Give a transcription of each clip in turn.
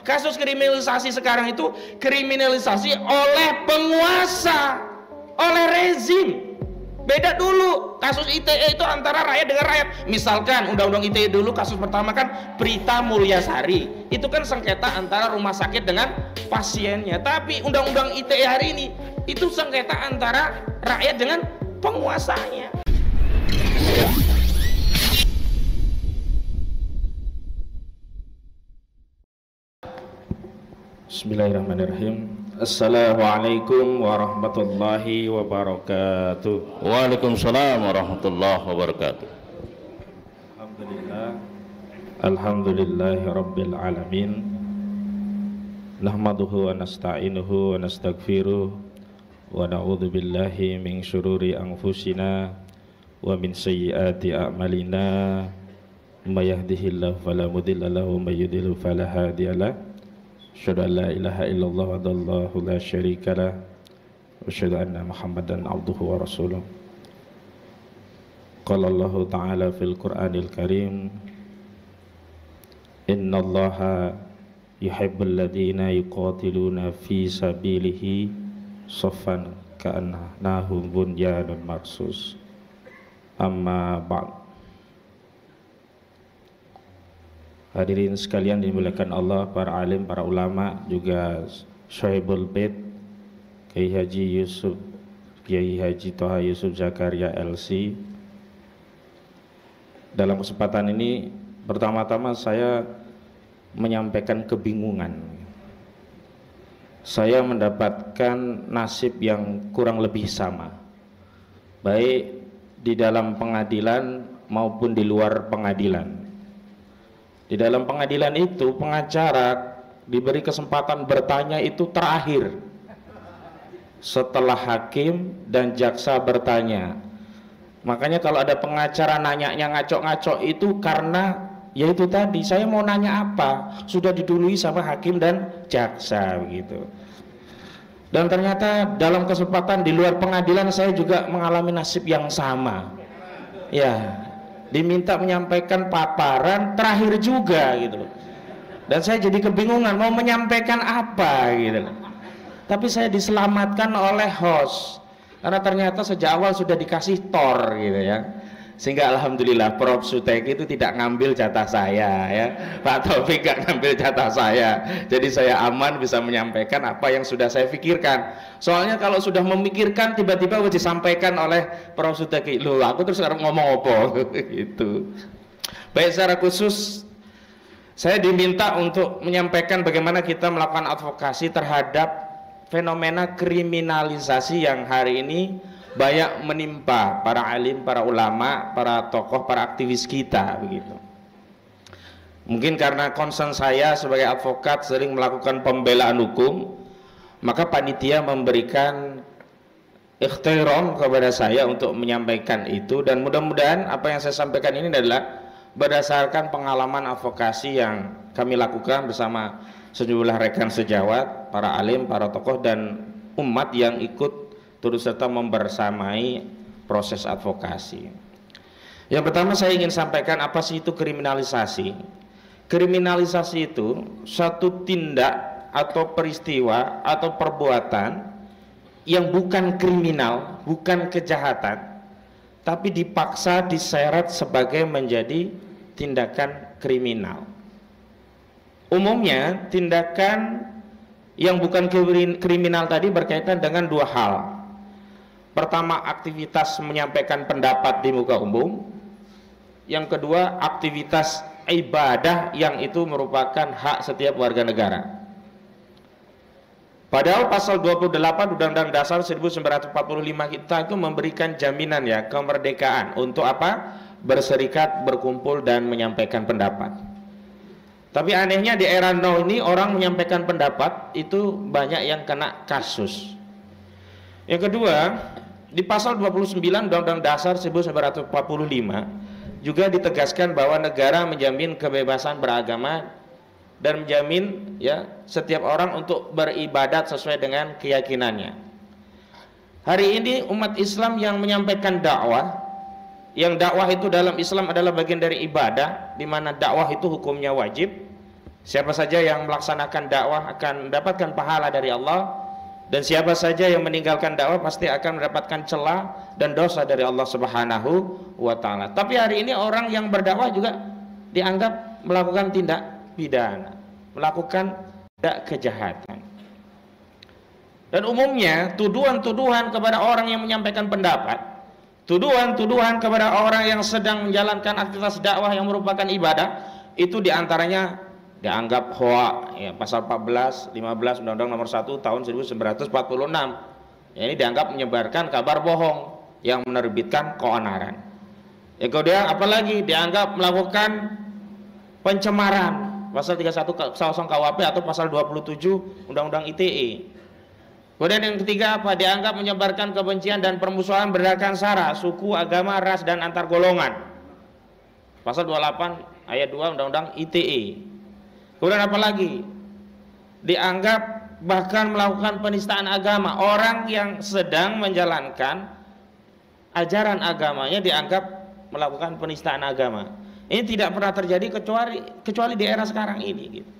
Kasus kriminalisasi sekarang itu kriminalisasi oleh penguasa, oleh rezim. Beda dulu kasus ITE itu antara rakyat dengan rakyat. Misalkan undang-undang ITE dulu kasus pertama kan Prita Mulyasari, itu kan sengketa antara rumah sakit dengan pasiennya. Tapi undang-undang ITE hari ini itu sengketa antara rakyat dengan penguasanya. Bismillahirrahmanirrahim. Assalamualaikum warahmatullahi wabarakatuh. Waalaikumsalam warahmatullahi wabarakatuh. Alhamdulillahi rabbil alamin. Nahmaduhu wa nasta'inuhu wa nastaghfiruh wa na'udzu billahi min syururi anfusina wa min sayyiati a'malina. May yahdihillahu fala mudilla lahu wa may yudlil fala hadiyalah. Asyhadu an la ilaha illallah wahdahu la syarikalah wa asyhadu anna Muhammadan abduhu wa rasuluh. Qala Allah ta'ala fil Qur'anil Karim, innallaha yuhibbul ladzina yuqatiluna fi sabilihi saffan ka'annahum bunyanun marsus. Amma ba'd. Hadirin sekalian dimuliakan Allah, para alim, para ulama, juga Syahibul Bait Kiai Haji Toha Yusuf Zakaria LC. Dalam kesempatan ini pertama-tama saya menyampaikan kebingungan. Saya mendapatkan nasib yang kurang lebih sama, baik di dalam pengadilan maupun di luar pengadilan. Di dalam pengadilan itu pengacara diberi kesempatan bertanya itu terakhir setelah hakim dan jaksa bertanya. Makanya kalau ada pengacara nanyanya ngaco-ngaco itu karena ya itu tadi, saya mau nanya apa, sudah didului sama hakim dan jaksa begitu. Dan ternyata dalam kesempatan di luar pengadilan saya juga mengalami nasib yang sama. Ya, diminta menyampaikan paparan terakhir juga gitu loh. Dan saya jadi kebingungan mau menyampaikan apa gitu loh. Tapi saya diselamatkan oleh host karena ternyata sejak awal sudah dikasih tor gitu ya. Sehingga alhamdulillah Prof Suteki itu tidak ngambil jatah saya ya. Pak Taufik gak ngambil jatah saya. Jadi saya aman bisa menyampaikan apa yang sudah saya pikirkan. Soalnya kalau sudah memikirkan tiba-tiba disampaikan oleh Prof Suteki, loh aku terus sekarang ngomong apa gitu. Baik, secara khusus saya diminta untuk menyampaikan bagaimana kita melakukan advokasi terhadap fenomena kriminalisasi yang hari ini banyak menimpa para alim, para ulama, para tokoh, para aktivis kita begitu. Mungkin karena concern saya sebagai advokat sering melakukan pembelaan hukum, maka panitia memberikan ikhtiram kepada saya untuk menyampaikan itu, dan mudah-mudahan apa yang saya sampaikan ini adalah berdasarkan pengalaman advokasi yang kami lakukan bersama sejumlah rekan sejawat, para alim, para tokoh dan umat yang ikut turut serta membersamai proses advokasi. Yang pertama saya ingin sampaikan apa sih itu kriminalisasi. Kriminalisasi itu satu tindak atau peristiwa atau perbuatan yang bukan kriminal, bukan kejahatan, tapi dipaksa diseret sebagai menjadi tindakan kriminal. Umumnya tindakan yang bukan kriminal tadi berkaitan dengan dua hal. Pertama, aktivitas menyampaikan pendapat di muka umum. Yang kedua, aktivitas ibadah yang itu merupakan hak setiap warga negara. Padahal pasal 28 Undang-Undang Dasar 1945 kita itu memberikan jaminan ya kemerdekaan untuk apa? Berserikat, berkumpul dan menyampaikan pendapat. Tapi anehnya di era now ini orang menyampaikan pendapat itu banyak yang kena kasus. Yang kedua, di pasal 29 Undang-Undang Dasar 1945 juga ditegaskan bahwa negara menjamin kebebasan beragama dan menjamin ya setiap orang untuk beribadat sesuai dengan keyakinannya. Hari ini umat Islam yang menyampaikan dakwah, yang dakwah itu dalam Islam adalah bagian dari ibadah, di mana dakwah itu hukumnya wajib. Siapa saja yang melaksanakan dakwah akan mendapatkan pahala dari Allah, dan siapa saja yang meninggalkan dakwah pasti akan mendapatkan celah dan dosa dari Allah Subhanahu wa taala. Tapi hari ini orang yang berdakwah juga dianggap melakukan tindak pidana, melakukan tindak kejahatan. Dan umumnya tuduhan-tuduhan kepada orang yang menyampaikan pendapat, tuduhan-tuduhan kepada orang yang sedang menjalankan aktivitas dakwah yang merupakan ibadah, itu diantaranya dianggap hoak, ya, pasal 14, 15 Undang-Undang Nomor 1 Tahun 1946. Ya, ini dianggap menyebarkan kabar bohong yang menerbitkan keonaran. Ya, kemudian apalagi dianggap melakukan pencemaran, pasal 31 KUHP atau pasal 27 Undang-Undang ITE. Kemudian yang ketiga apa? Dianggap menyebarkan kebencian dan permusuhan berdasarkan sara, suku, agama, ras, dan antar golongan. Pasal 28 ayat 2 Undang-Undang ITE. Kemudian apa lagi? Dianggap bahkan melakukan penistaan agama. Orang yang sedang menjalankan ajaran agamanya dianggap melakukan penistaan agama. Ini tidak pernah terjadi kecuali di era sekarang ini, gitu.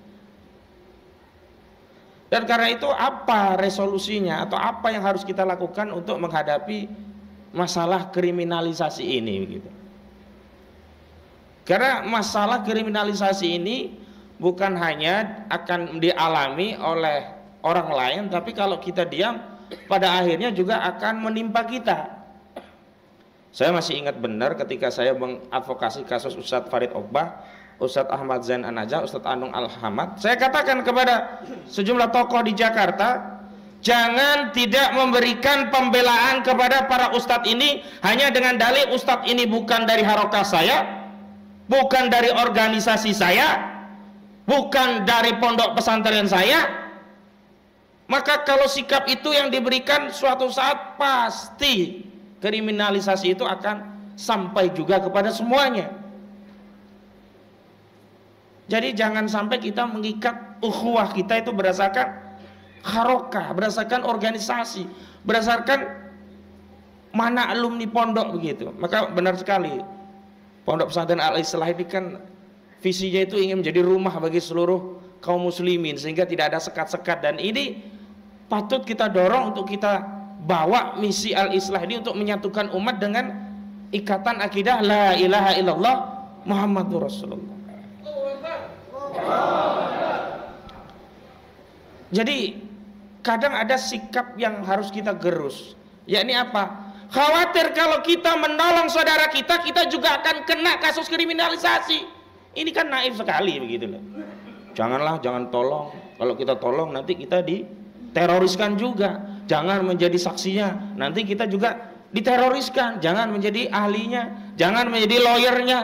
Dan karena itu apa resolusinya atau apa yang harus kita lakukan untuk menghadapi masalah kriminalisasi ini, gitu. Karena masalah kriminalisasi ini bukan hanya akan dialami oleh orang lain, tapi kalau kita diam, pada akhirnya juga akan menimpa kita. Saya masih ingat benar ketika saya mengadvokasi kasus Ustadz Farid Ogbah, Ustadz Ahmad Zain An-Najah, Ustadz Anung Al-Hamad. Saya katakan kepada sejumlah tokoh di Jakarta, jangan tidak memberikan pembelaan kepada para ustadz ini hanya dengan dalih ustadz ini bukan dari harokah saya, bukan dari organisasi saya, bukan dari pondok pesantren saya. Maka kalau sikap itu yang diberikan, suatu saat pasti kriminalisasi itu akan sampai juga kepada semuanya. Jadi jangan sampai kita mengikat ukhuwah kita itu berdasarkan harokah, berdasarkan organisasi, berdasarkan mana alumni pondok, begitu. Maka benar sekali, Pondok Pesantren Al-Islah ini kan visinya itu ingin menjadi rumah bagi seluruh kaum muslimin, sehingga tidak ada sekat-sekat. Dan ini patut kita dorong untuk kita bawa misi Al-Islah ini untuk menyatukan umat dengan ikatan akidah la ilaha illallah Muhammadur Rasulullah. Jadi kadang ada sikap yang harus kita gerus, yakni apa? Khawatir kalau kita menolong saudara kita, kita juga akan kena kasus kriminalisasi. Ini kan naif sekali, begitu loh. Jangan tolong. Kalau kita tolong nanti kita diteroriskan juga. Jangan menjadi saksinya, nanti kita juga diteroriskan. Jangan menjadi ahlinya, jangan menjadi lawyernya.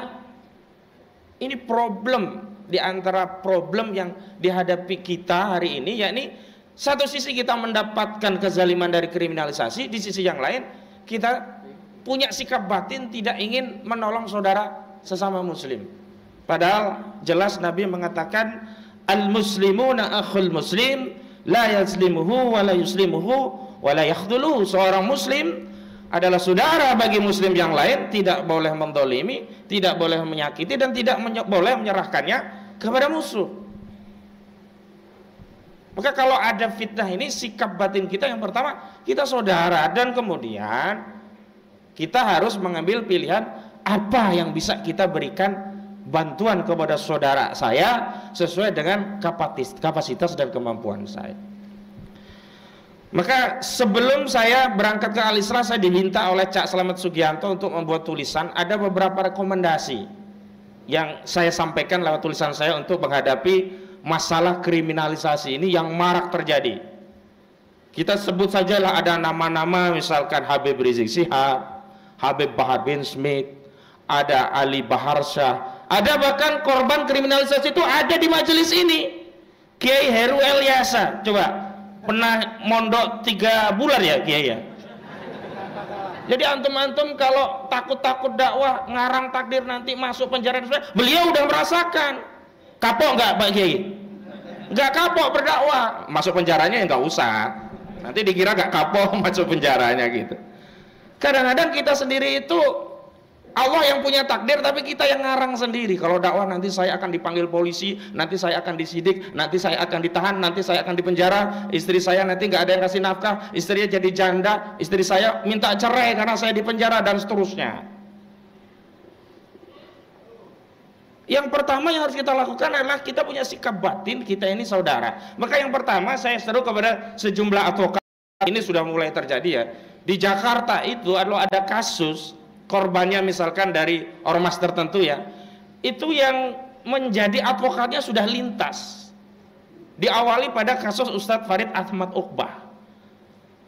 Ini problem di antara problem yang dihadapi kita hari ini, yakni satu sisi kita mendapatkan kezaliman dari kriminalisasi, di sisi yang lain kita punya sikap batin tidak ingin menolong saudara sesama muslim. Padahal jelas Nabi mengatakan al-muslimuna akhul muslim la yazlimuhu wa la yuslimuhu wa la yakhdhuluhu. Seorang muslim adalah saudara bagi muslim yang lain, tidak boleh mendolimi, tidak boleh menyakiti, dan tidak boleh menyerahkannya kepada musuh. Maka kalau ada fitnah ini, sikap batin kita yang pertama, kita saudara, dan kemudian kita harus mengambil pilihan apa yang bisa kita berikan bantuan kepada saudara saya sesuai dengan kapasitas dan kemampuan saya. Maka sebelum saya berangkat ke Al-Islah, saya diminta oleh Cak Slamet Sugianto untuk membuat tulisan. Ada beberapa rekomendasi yang saya sampaikan lewat tulisan saya untuk menghadapi masalah kriminalisasi ini yang marak terjadi. Kita sebut sajalah ada nama-nama, misalkan Habib Rizik Syihab, Habib Bahar bin Smith, ada Ali Baharsyah, ada bahkan korban kriminalisasi itu ada di majelis ini, Kiai Heru Elyasa. Coba, pernah mondok 3 bulan ya Kiai ya. Jadi antum-antum kalau takut-takut dakwah, ngarang takdir nanti masuk penjara, beliau udah merasakan. Kapok nggak Pak Kiai? Nggak kapok berdakwah, masuk penjaranya ya nggak usah. Nanti dikira nggak kapok masuk penjaranya gitu. Kadang-kadang kita sendiri itu Allah yang punya takdir, tapi kita yang ngarang sendiri. Kalau dakwah nanti saya akan dipanggil polisi, nanti saya akan disidik, nanti saya akan ditahan, nanti saya akan dipenjara, istri saya nanti nggak ada yang kasih nafkah, istrinya jadi janda, istri saya minta cerai karena saya dipenjara, dan seterusnya. Yang pertama yang harus kita lakukan adalah kita punya sikap batin, kita ini saudara. Maka yang pertama saya seru kepada sejumlah advokat, ini sudah mulai terjadi ya. Di Jakarta itu ada kasus korbannya misalkan dari ormas tertentu ya, itu yang menjadi advokatnya sudah lintas. Diawali pada kasus Ustadz Farid Ahmad Uqbah.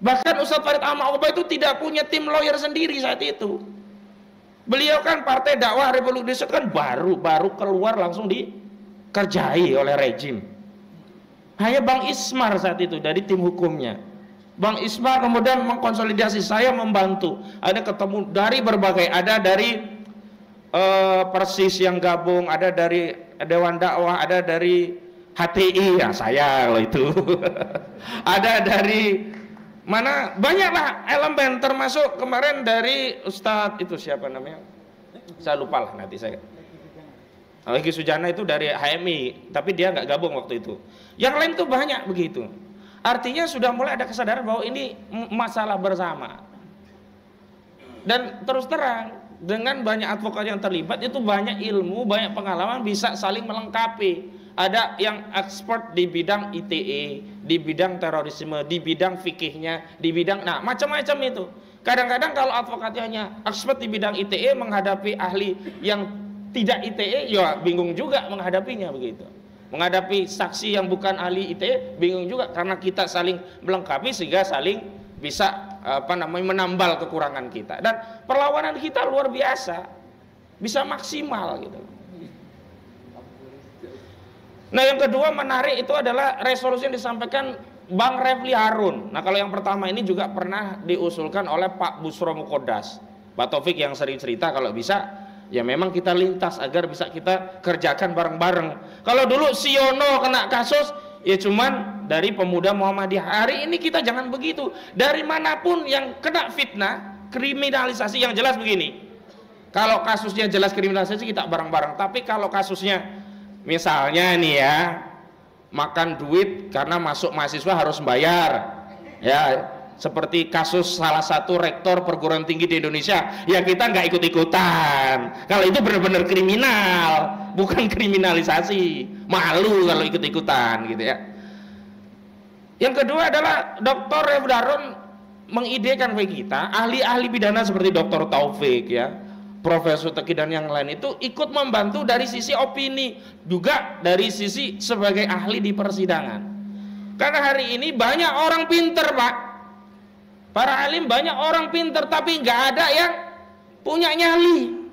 Bahkan Ustadz Farid Ahmad Uqbah itu tidak punya tim lawyer sendiri saat itu. Beliau kan Partai Dakwah Republik Indonesia kan baru keluar langsung dikerjai oleh rejim. Hanya Bang Ismar saat itu dari tim hukumnya. Bang Ismar kemudian mengkonsolidasi, saya membantu. Ada ketemu dari berbagai, ada dari Persis yang gabung, ada dari Dewan Dakwah, ada dari HTI, ya saya loh itu. Ada dari mana, banyaklah elemen, termasuk kemarin dari Ustadz itu siapa namanya? Saya lupa lah nanti saya. Egy Sujana itu dari HMI, tapi dia nggak gabung waktu itu. Yang lain tuh banyak begitu. Artinya sudah mulai ada kesadaran bahwa ini masalah bersama. Dan terus terang, dengan banyak advokat yang terlibat, itu banyak ilmu, banyak pengalaman, bisa saling melengkapi. Ada yang expert di bidang ITE, di bidang terorisme, di bidang fikihnya, di bidang, nah macam-macam itu. Kadang-kadang kalau advokatnya hanya expert di bidang ITE menghadapi ahli yang tidak ITE, ya bingung juga menghadapinya begitu. Menghadapi saksi yang bukan ahli ITE bingung juga, karena kita saling melengkapi sehingga saling bisa menambal kekurangan kita, dan perlawanan kita luar biasa, bisa maksimal gitu. Nah yang kedua menarik itu adalah resolusi yang disampaikan Bang Refli Harun. Nah kalau yang pertama ini juga pernah diusulkan oleh Pak Busro Mukodas, Pak Taufik yang sering cerita kalau bisa ya memang kita lintas agar bisa kita kerjakan bareng-bareng. Kalau dulu Siono kena kasus, ya cuman dari pemuda Muhammadiyah. Hari ini kita jangan begitu. Dari manapun yang kena fitnah, kriminalisasi, yang jelas begini. Kalau kasusnya jelas kriminalisasi kita bareng-bareng. Tapi kalau kasusnya misalnya nih ya, makan duit karena masuk mahasiswa harus bayar. Ya, seperti kasus salah satu rektor perguruan tinggi di Indonesia, ya kita nggak ikut-ikutan. Kalau itu benar-benar kriminal, bukan kriminalisasi. Malu kalau ikut-ikutan gitu ya. Yang kedua adalah Dr. Refli Harun mengidekan bagi kita, ahli-ahli pidana seperti Dr. Taufik ya, Profesor Teki dan yang lain itu ikut membantu dari sisi opini, juga dari sisi sebagai ahli di persidangan. Karena hari ini banyak orang pinter Pak, para alim banyak orang pinter, tapi nggak ada yang punya nyali.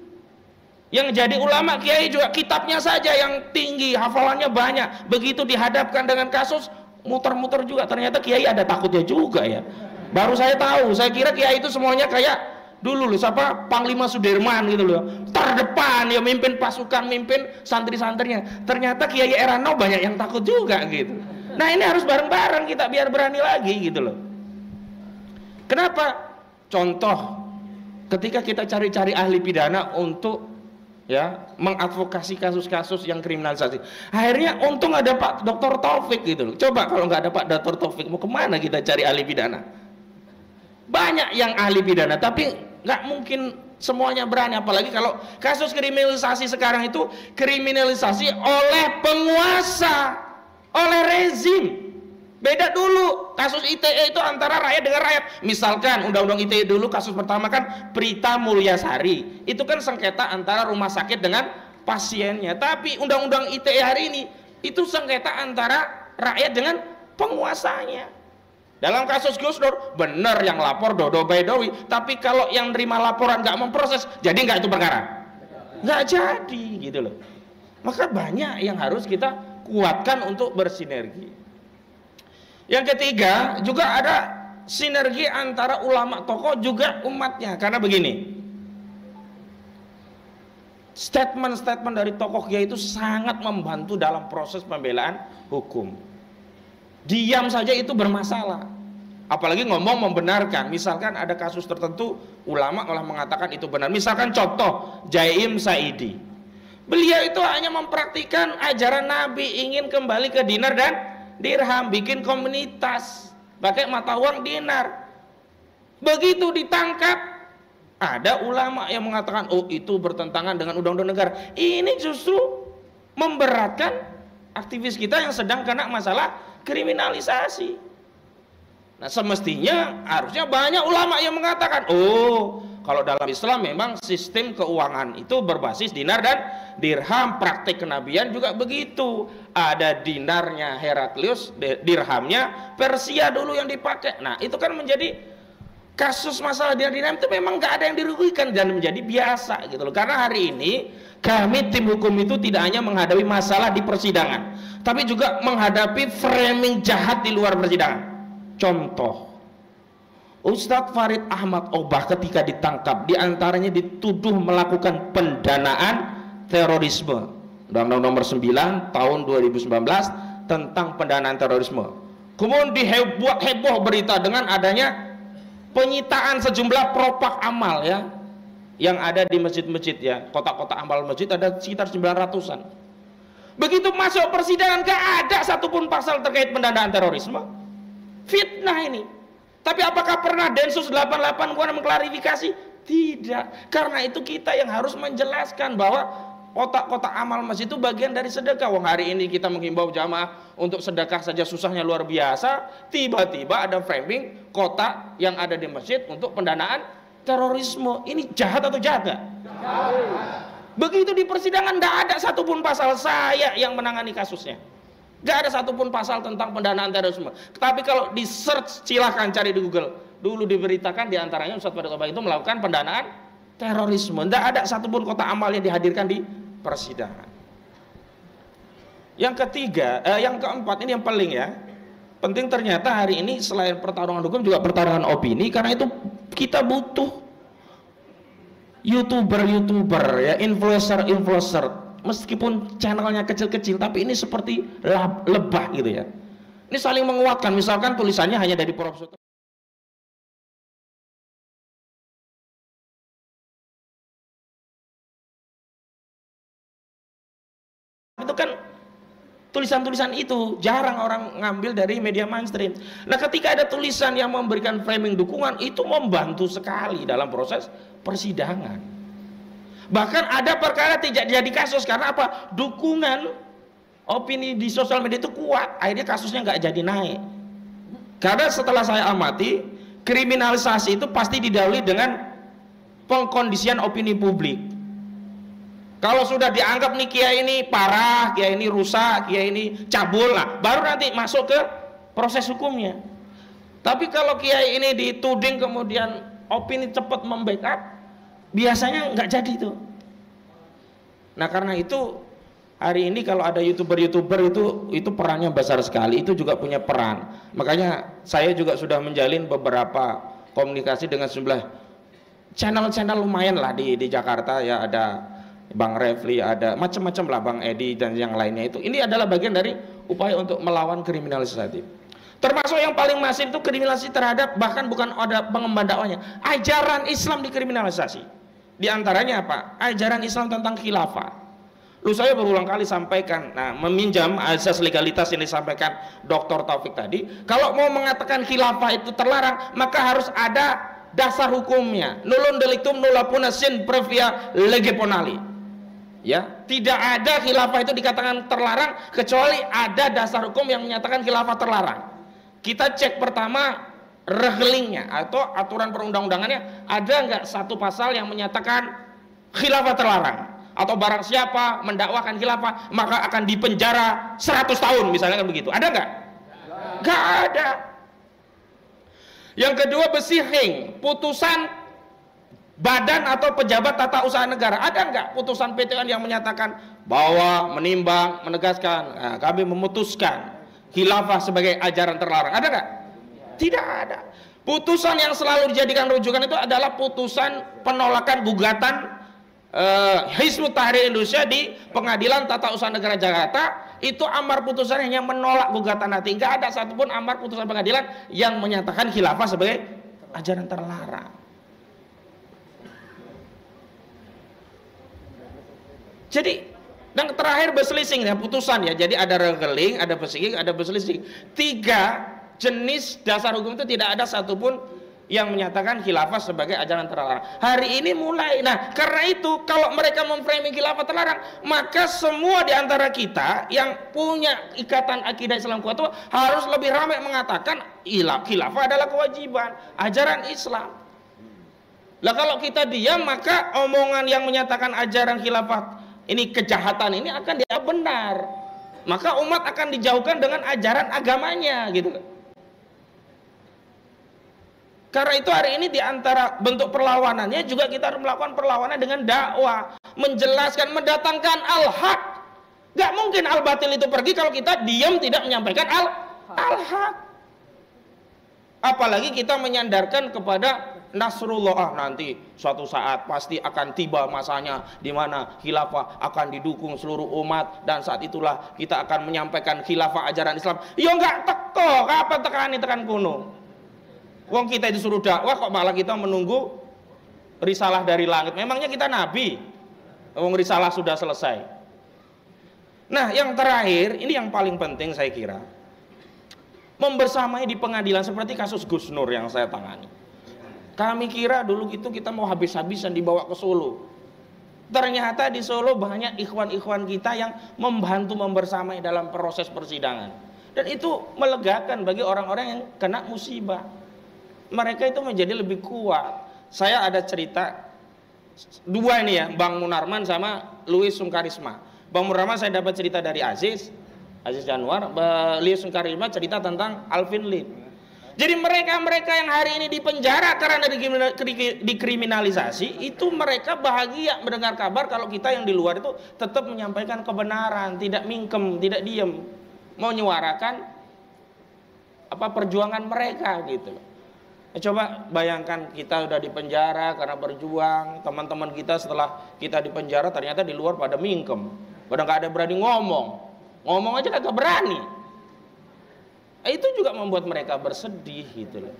Yang jadi ulama kiai juga kitabnya saja yang tinggi, hafalannya banyak. Begitu dihadapkan dengan kasus, muter-muter juga. Ternyata kiai ada takutnya juga ya. Baru saya tahu, saya kira kiai itu semuanya kayak dulu loh, siapa Panglima Sudirman gitu loh, terdepan ya, mimpin pasukan, mimpin santri-santrinya. Ternyata Kiai Erano banyak yang takut juga gitu. Nah ini harus bareng-bareng kita biar berani lagi gitu loh. Kenapa? Contoh, ketika kita cari-cari ahli pidana untuk ya mengadvokasi kasus-kasus yang kriminalisasi, akhirnya untung ada Pak Dr. Taufik gitu loh. Coba kalau nggak ada Pak Dr. Taufik, mau kemana kita cari ahli pidana? Banyak yang ahli pidana, tapi nggak mungkin semuanya berani, apalagi kalau kasus kriminalisasi sekarang itu kriminalisasi oleh penguasa, oleh rezim. Beda dulu kasus ITE itu antara rakyat dengan rakyat. Misalkan undang-undang ITE dulu kasus pertama kan Prita Mulyasari, itu kan sengketa antara rumah sakit dengan pasiennya. Tapi undang-undang ITE hari ini itu sengketa antara rakyat dengan penguasanya. Dalam kasus Gus Dur, benar yang lapor Dodo Baidowi, tapi kalau yang nerima laporan nggak memproses, jadi nggak itu perkara, nggak jadi gitu loh. Maka banyak yang harus kita kuatkan untuk bersinergi. Yang ketiga juga ada sinergi antara ulama tokoh juga umatnya, karena begini, statement-statement dari tokoh kiai itu sangat membantu dalam proses pembelaan hukum. Diam saja itu bermasalah. Apalagi ngomong membenarkan. Misalkan ada kasus tertentu, ulama malah mengatakan itu benar. Misalkan contoh Jaim Saidi, beliau itu hanya mempraktikkan ajaran Nabi, ingin kembali ke dinar dan dirham, bikin komunitas pakai mata uang dinar. Begitu ditangkap, ada ulama yang mengatakan, oh itu bertentangan dengan undang-undang negara. Ini justru memberatkan aktivis kita yang sedang kena masalah kriminalisasi. Nah, semestinya harusnya banyak ulama yang mengatakan, oh kalau dalam Islam memang sistem keuangan itu berbasis dinar dan dirham, praktik kenabian juga begitu. Ada dinarnya Heraklius, dirhamnya Persia dulu yang dipakai. Nah, itu kan menjadi kasus masalah dinar dirham itu memang nggak ada yang dirugikan dan menjadi biasa gitu loh. Karena hari ini kami tim hukum itu tidak hanya menghadapi masalah di persidangan, tapi juga menghadapi framing jahat di luar persidangan. Contoh, Ustadz Farid Ahmad Obah ketika ditangkap diantaranya dituduh melakukan pendanaan terorisme. Undang-Undang nomor 9 tahun 2019 tentang pendanaan terorisme. Kemudian heboh berita dengan adanya penyitaan sejumlah propak amal ya, yang ada di masjid-masjid ya, kotak-kotak amal masjid ada sekitar 900-an. Begitu masuk persidangan gak ada satupun pasal terkait pendanaan terorisme. Fitnah ini. Tapi apakah pernah Densus 88 mengklarifikasi? Tidak. Karena itu kita yang harus menjelaskan bahwa kotak-kotak amal masjid itu bagian dari sedekah. Wong hari ini kita menghimbau jamaah untuk sedekah saja susahnya luar biasa. Tiba-tiba ada framing kotak yang ada di masjid untuk pendanaan terorisme. Ini jahat atau jahat gak? Begitu di persidangan tidak ada satupun pasal, saya yang menangani kasusnya. Gak ada satupun pasal tentang pendanaan terorisme. Tapi kalau di search, silahkan cari di Google. Dulu diberitakan diantaranya Ustadz Farid Obah itu melakukan pendanaan terorisme. Tidak ada satupun kotak amal yang dihadirkan di persidangan. Yang ketiga, yang keempat ini yang paling ya penting, ternyata hari ini selain pertarungan hukum juga pertarungan opini. Karena itu kita butuh YouTuber ya, influencer. Meskipun channelnya kecil-kecil, tapi ini seperti lebah gitu ya. Ini saling menguatkan. Misalkan tulisannya hanya dari Prof. Itu kan tulisan-tulisan itu jarang orang ngambil dari media mainstream. Nah, ketika ada tulisan yang memberikan framing dukungan, itu membantu sekali dalam proses persidangan. Bahkan ada perkara tidak jadi kasus karena apa? Dukungan opini di sosial media itu kuat, akhirnya kasusnya nggak jadi naik. Karena setelah saya amati, kriminalisasi itu pasti didahului dengan pengkondisian opini publik. Kalau sudah dianggap nih kiai ini parah, kiai ini rusak, kiai ini cabul, nah baru nanti masuk ke proses hukumnya. Tapi kalau kiai ini dituding kemudian opini cepat membackup, biasanya nggak jadi itu. Nah karena itu hari ini kalau ada youtuber itu perannya besar sekali, itu juga punya peran. Makanya saya juga sudah menjalin beberapa komunikasi dengan sejumlah channel-channel lumayan lah di Jakarta ya, ada Bang Refli, ada macam-macam lah, Bang Edi dan yang lainnya itu. Ini adalah bagian dari upaya untuk melawan kriminalisasi. Termasuk yang paling masif itu kriminalisasi terhadap, bahkan bukan ada pengemban dakwahnya, ajaran Islam dikriminalisasi. Di antaranya apa? Ajaran Islam tentang khilafah. Lu saya berulang kali sampaikan, nah meminjam asas legalitas yang disampaikan Dr. Taufik tadi, kalau mau mengatakan khilafah itu terlarang, maka harus ada dasar hukumnya. Nullum delictum nulla puna sin previa lege ponali. Ya, tidak ada khilafah itu dikatakan terlarang kecuali ada dasar hukum yang menyatakan khilafah terlarang. Kita cek pertama regelingnya atau aturan perundang-undangannya, ada nggak satu pasal yang menyatakan khilafah terlarang, atau barang siapa mendakwakan khilafah maka akan dipenjara 100 tahun misalnya kan begitu. Ada nggak? Nggak ada. Yang kedua, besihing, putusan badan atau pejabat tata usaha negara. Ada nggak putusan PT UN yang menyatakan bahwa menimbang, menegaskan, nah, kami memutuskan khilafah sebagai ajaran terlarang? Ada nggak? Tidak ada. Putusan yang selalu dijadikan rujukan itu adalah putusan penolakan gugatan Hizbut Tahrir Indonesia di Pengadilan Tata Usaha Negara Jakarta Itu amar putusan yang menolak gugatan hati. Nggak ada satupun amar putusan pengadilan yang menyatakan khilafah sebagai ajaran terlarang. Jadi, dan terakhir berselisih ya putusan ya. Jadi ada regeling, ada berselisih, ada berselisih. 3 jenis dasar hukum itu tidak ada satupun yang menyatakan khilafah sebagai ajaran terlarang. Hari ini mulai. Nah, karena itu kalau mereka memframing khilafah terlarang, maka semua di antara kita yang punya ikatan akidah Islam kuat itu harus lebih ramai mengatakan khilafah adalah kewajiban, ajaran Islam. Lah kalau kita diam, maka omongan yang menyatakan ajaran khilafah ini kejahatan ini akan dianggap benar. Maka umat akan dijauhkan dengan ajaran agamanya gitu. Karena itu hari ini diantara bentuk perlawanannya juga kita harus melakukan perlawanan dengan dakwah, menjelaskan, mendatangkan al-haq. Gak mungkin al-batil itu pergi kalau kita diam tidak menyampaikan al-haq. Apalagi kita menyandarkan kepada Nasrullah, nanti suatu saat pasti akan tiba masanya di mana khilafah akan didukung seluruh umat dan saat itulah kita akan menyampaikan khilafah ajaran Islam. Ya enggak teko, kapan tekani tekan kuno. Wong kita disuruh dakwah kok malah kita menunggu risalah dari langit. Memangnya kita nabi? Wong risalah sudah selesai. Nah, yang terakhir, ini yang paling penting saya kira. Membersamai di pengadilan seperti kasus Gus Nur yang saya tangani. Kami kira dulu itu kita mau habis-habisan dibawa ke Solo. Ternyata di Solo banyak ikhwan-ikhwan kita yang membantu membersamai dalam proses persidangan. Dan itu melegakan bagi orang-orang yang kena musibah. Mereka itu menjadi lebih kuat. Saya ada cerita 2 ini ya, Bang Munarman sama Louis Sungkarisma. Bang Munarman saya dapat cerita dari Aziz Januar, Louis Sungkarisma cerita tentang Alvin Lim. Jadi mereka-mereka yang hari ini dipenjara karena dikriminalisasi, itu mereka bahagia mendengar kabar kalau kita yang di luar itu tetap menyampaikan kebenaran, tidak mingkem, tidak diem, mau menyuarakan perjuangan mereka gitu. Coba bayangkan kita udah dipenjara karena berjuang, teman-teman kita setelah kita dipenjara ternyata di luar pada mingkem, pada nggak ada berani ngomong aja kagak berani. Itu juga membuat mereka bersedih gitu loh.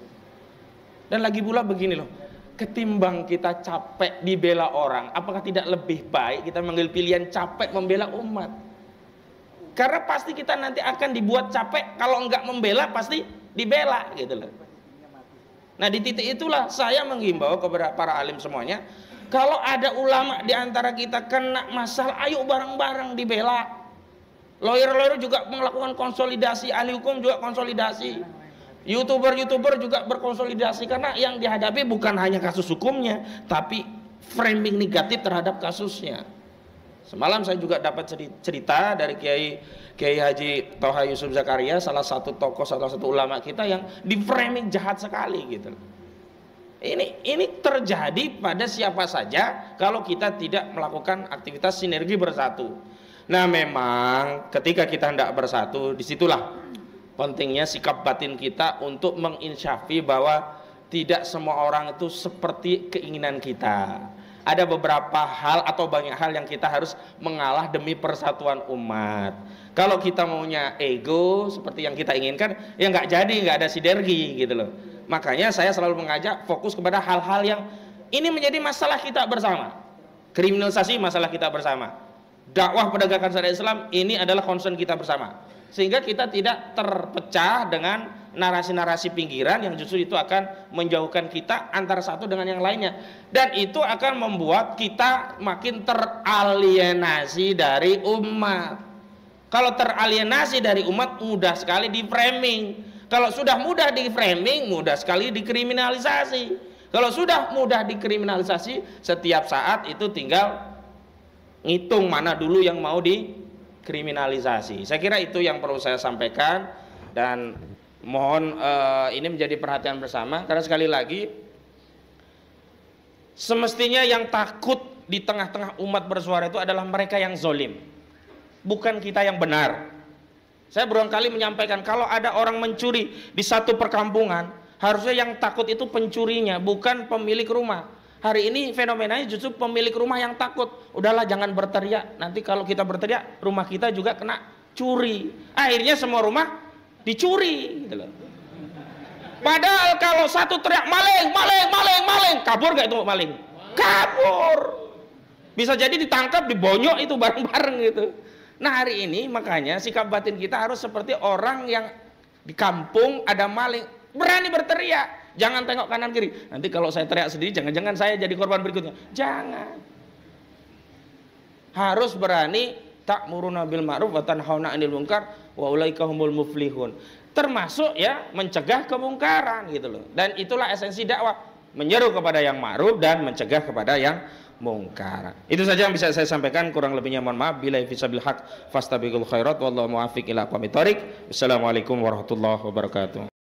Dan lagi pula begini loh, ketimbang kita capek dibela orang, apakah tidak lebih baik kita mengambil pilihan capek membela umat? Karena pasti kita nanti akan dibuat capek, kalau enggak membela pasti dibela gitu loh. Nah di titik itulah saya menghimbau kepada para alim semuanya, kalau ada ulama di antara kita kena masalah, ayo bareng-bareng dibela. Lawyer-lawyer juga melakukan konsolidasi, ahli hukum juga konsolidasi, YouTuber juga berkonsolidasi, karena yang dihadapi bukan hanya kasus hukumnya, tapi framing negatif terhadap kasusnya. Semalam saya juga dapat cerita dari Kiai Haji Toha Yusuf Zakaria, salah satu tokoh, salah satu ulama kita yang di framing jahat sekali gitu. Ini terjadi pada siapa saja kalau kita tidak melakukan aktivitas sinergi bersatu. Nah memang ketika kita hendak bersatu, disitulah pentingnya sikap batin kita untuk menginsyafi bahwa tidak semua orang itu seperti keinginan kita. Ada beberapa hal atau banyak hal yang kita harus mengalah demi persatuan umat. Kalau kita maunya ego seperti yang kita inginkan, ya nggak jadi, nggak ada sinergi gitu loh. Makanya saya selalu mengajak fokus kepada hal-hal yang ini menjadi masalah kita bersama. Kriminalisasi masalah kita bersama. Dakwah penegakan syariat Islam ini adalah concern kita bersama, sehingga kita tidak terpecah dengan narasi-narasi pinggiran yang justru itu akan menjauhkan kita antara satu dengan yang lainnya, dan itu akan membuat kita makin teralienasi dari umat. Kalau teralienasi dari umat mudah sekali di framing. Kalau sudah mudah di framing, mudah sekali dikriminalisasi. Kalau sudah mudah dikriminalisasi, setiap saat itu tinggal ngitung mana dulu yang mau dikriminalisasi. Saya kira itu yang perlu saya sampaikan, dan mohon ini menjadi perhatian bersama, karena sekali lagi semestinya yang takut di tengah-tengah umat bersuara itu adalah mereka yang zolim, bukan kita yang benar. Saya berulang kali menyampaikan, kalau ada orang mencuri di satu perkampungan, harusnya yang takut itu pencurinya, bukan pemilik rumah. Hari ini fenomenanya justru pemilik rumah yang takut. Udahlah jangan berteriak, nanti kalau kita berteriak rumah kita juga kena curi. Akhirnya semua rumah dicuri gitu loh. Padahal kalau satu teriak maling, maling, maling, maling, kabur gak itu maling? Kabur. Bisa jadi ditangkap, dibonyok itu bareng-bareng gitu. Nah hari ini makanya sikap batin kita harus seperti orang yang di kampung ada maling, berani berteriak, jangan tengok kanan kiri. Nanti kalau saya teriak sendiri, jangan-jangan saya jadi korban berikutnya. Jangan. Harus berani, ta'muruna bil ma'ruf wa tanhauna 'anil munkar wa ulaika humul muflihun. Termasuk ya mencegah kemungkaran gitu loh. Dan itulah esensi dakwah, menyeru kepada yang ma'ruf dan mencegah kepada yang mungkar. Itu saja yang bisa saya sampaikan, kurang lebihnya mohon maaf. Billahi fisabil haq fastabiqul khairat wallahu muwaffiq ila aqwamit thoriq. Wassalamualaikum warahmatullahi wabarakatuh.